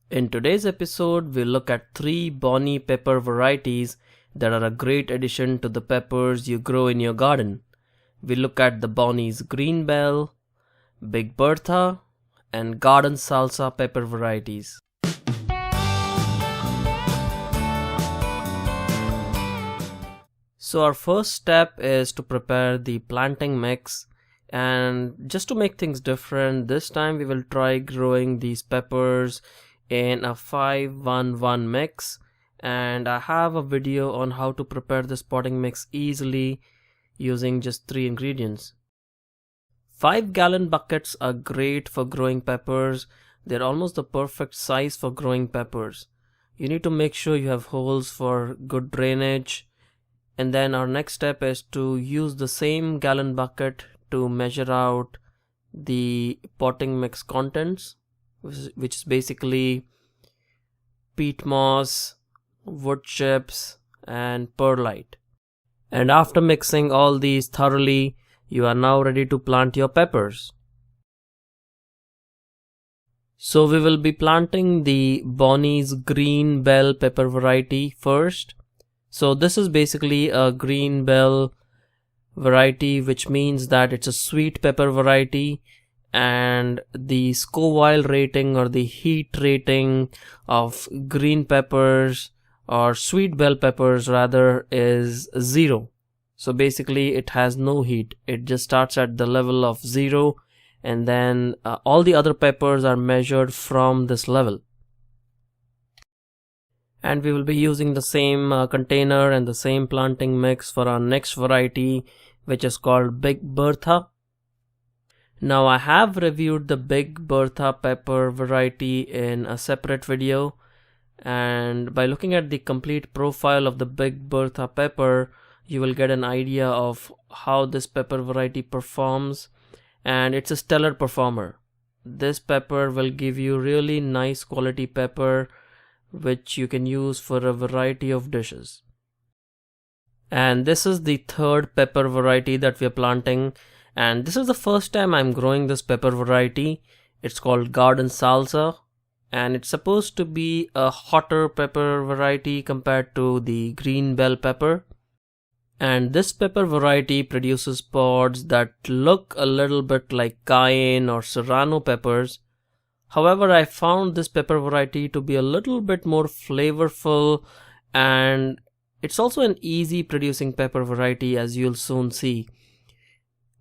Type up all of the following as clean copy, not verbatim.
In today's episode, we'll look at 3 Bonnie pepper varieties that are a great addition to the peppers you grow in your garden. We'll look at the Bonnie's Green Bell, Big Bertha, and Garden Salsa pepper varieties. So our first step is to prepare the planting mix, and just to make things different, this time we will try growing these peppers in a 5-1-1 mix, and I have a video on how to prepare this potting mix easily using just 3 ingredients. 5-gallon buckets are great for growing peppers. They're almost the perfect size for growing peppers. You need to make sure you have holes for good drainage. And then our next step is to use the same gallon bucket to measure out the potting mix contents, which is basically peat moss, wood chips, and perlite. And after mixing all these thoroughly, you are now ready to plant your peppers. So we will be planting the Bonnie's Green Bell pepper variety first. So this is basically a green bell variety, which means that it's a sweet pepper variety, and the scoville rating or the heat rating of green peppers or sweet bell peppers rather is 0. So basically it has no heat. It just starts at the level of 0, and then all the other peppers are measured from this level. And we will be using the same container and the same planting mix for our next variety, which is called Big Bertha. Now I have reviewed the Big Bertha pepper variety in a separate video, and by looking at the complete profile of the Big Bertha pepper, you will get an idea of how this pepper variety performs, and it's a stellar performer. This pepper will give you really nice quality pepper, which you can use for a variety of dishes. And this is the third pepper variety that we are planting, and this is the first time I'm growing this pepper variety. It's called Garden Salsa, and it's supposed to be a hotter pepper variety compared to the green bell pepper. And this pepper variety produces pods that look a little bit like cayenne or serrano peppers. However, I found this pepper variety to be a little bit more flavorful, and it's also an easy producing pepper variety, as you'll soon see.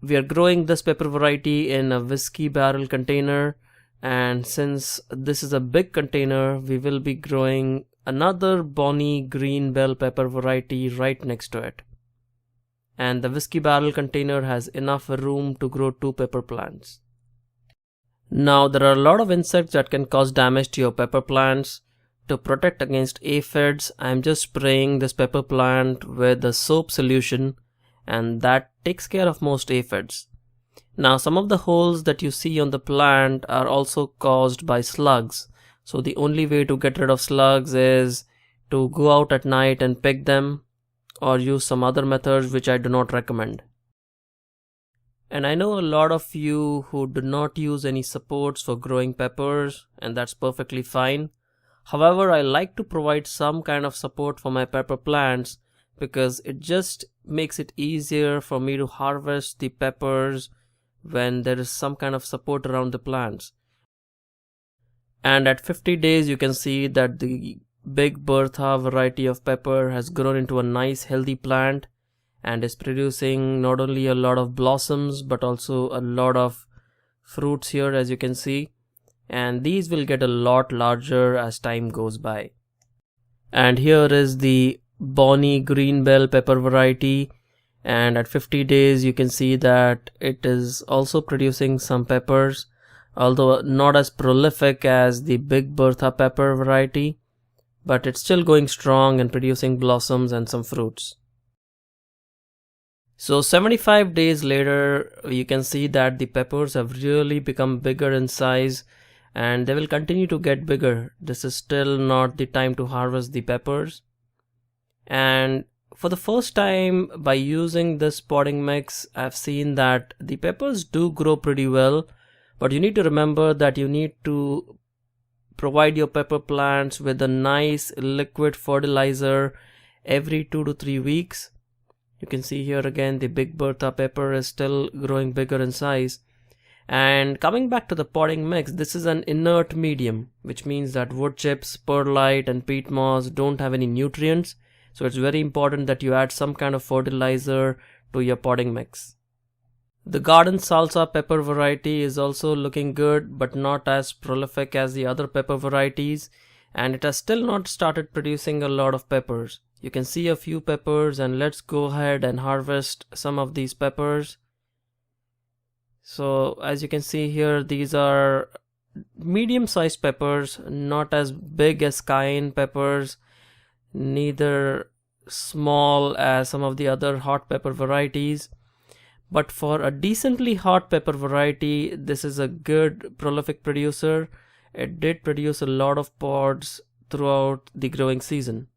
We are growing this pepper variety in a whiskey barrel container, and since this is a big container, we will be growing another Bonnie Green Bell pepper variety right next to it. And the whiskey barrel container has enough room to grow 2 pepper plants. Now there are a lot of insects that can cause damage to your pepper plants. To protect against aphids, I am just spraying this pepper plant with a soap solution, and that takes care of most aphids. Now some of the holes that you see on the plant are also caused by slugs. So the only way to get rid of slugs is to go out at night and pick them, or use some other methods which I do not recommend. And I know a lot of you who do not use any supports for growing peppers, and that's perfectly fine. However, I like to provide some kind of support for my pepper plants because it just makes it easier for me to harvest the peppers when there is some kind of support around the plants. And at 50 days you can see that the Big Bertha variety of pepper has grown into a nice healthy plant and is producing not only a lot of blossoms but also a lot of fruits here, as you can see, and these will get a lot larger as time goes by. And here is the Bonnie Green Bell pepper variety, and at 50 days you can see that it is also producing some peppers, although not as prolific as the Big Bertha pepper variety, but it's still going strong and producing blossoms and some fruits. So 75 days later, you can see that the peppers have really become bigger in size, and they will continue to get bigger. This is still not the time to harvest the peppers. And for the first time, by using this potting mix, I've seen that the peppers do grow pretty well, but you need to remember that you need to provide your pepper plants with a nice liquid fertilizer every 2 to 3 weeks. You can see here again the Big Bertha pepper is still growing bigger in size. And coming back to the potting mix, this is an inert medium, which means that wood chips, perlite and peat moss don't have any nutrients. So it's very important that you add some kind of fertilizer to your potting mix. The Garden Salsa pepper variety is also looking good, but not as prolific as the other pepper varieties, and it has still not started producing a lot of peppers. You can see a few peppers, and let's go ahead and harvest some of these peppers. So as you can see here, these are medium-sized peppers, not as big as cayenne peppers, neither small as some of the other hot pepper varieties. But for a decently hot pepper variety, this is a good prolific producer. It did produce a lot of pods throughout the growing season.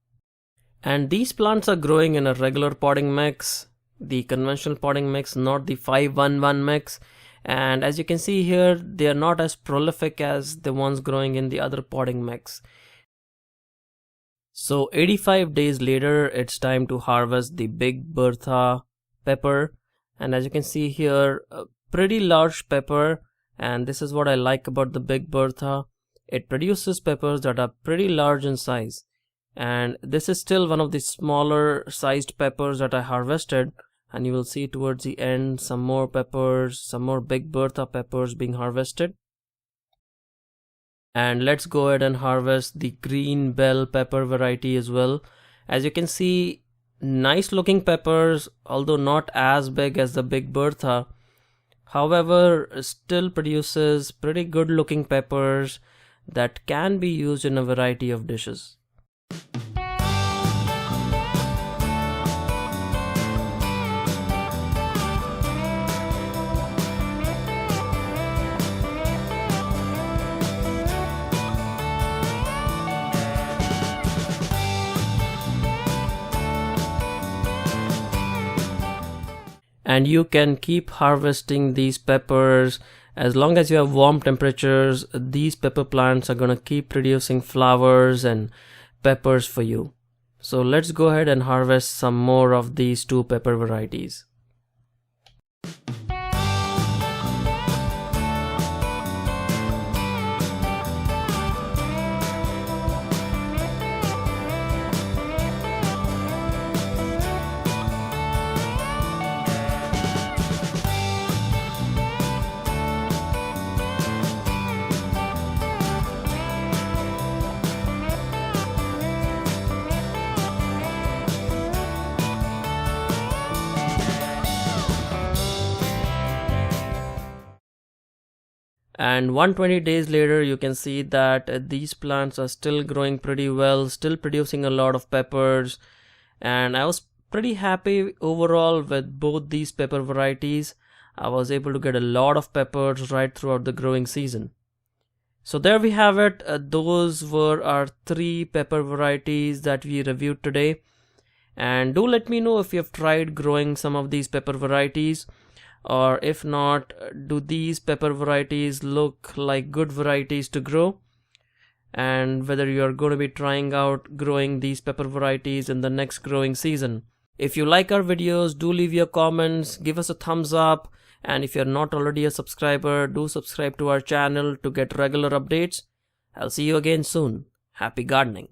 And these plants are growing in a regular potting mix, the conventional potting mix, not the 5-1-1 mix. And as you can see here, they are not as prolific as the ones growing in the other potting mix. So 85 days later, it's time to harvest the Big Bertha pepper. And as you can see here, a pretty large pepper, and this is what I like about the Big Bertha. It produces peppers that are pretty large in size, and this is still one of the smaller sized peppers that I harvested, and you will see towards the end some more peppers, some more Big Bertha peppers being harvested. And let's go ahead and harvest the green bell pepper variety as well. As you can see, nice looking peppers, although not as big as the Big Bertha. However, still produces pretty good looking peppers that can be used in a variety of dishes. And you can keep harvesting these peppers as long as you have warm temperatures. These pepper plants are going to keep producing flowers and peppers for you. So let's go ahead and harvest some more of these two pepper varieties. And 120 days later, you can see that these plants are still growing pretty well, still producing a lot of peppers. And I was pretty happy overall with both these pepper varieties. I was able to get a lot of peppers right throughout the growing season. So there we have it. Those were our 3 pepper varieties that we reviewed today. And do let me know if you have tried growing some of these pepper varieties. Or if not, do these pepper varieties look like good varieties to grow? And whether you are going to be trying out growing these pepper varieties in the next growing season. If you like our videos, do leave your comments, give us a thumbs up, and if you're not already a subscriber, do subscribe to our channel to get regular updates. I'll see you again soon. Happy gardening!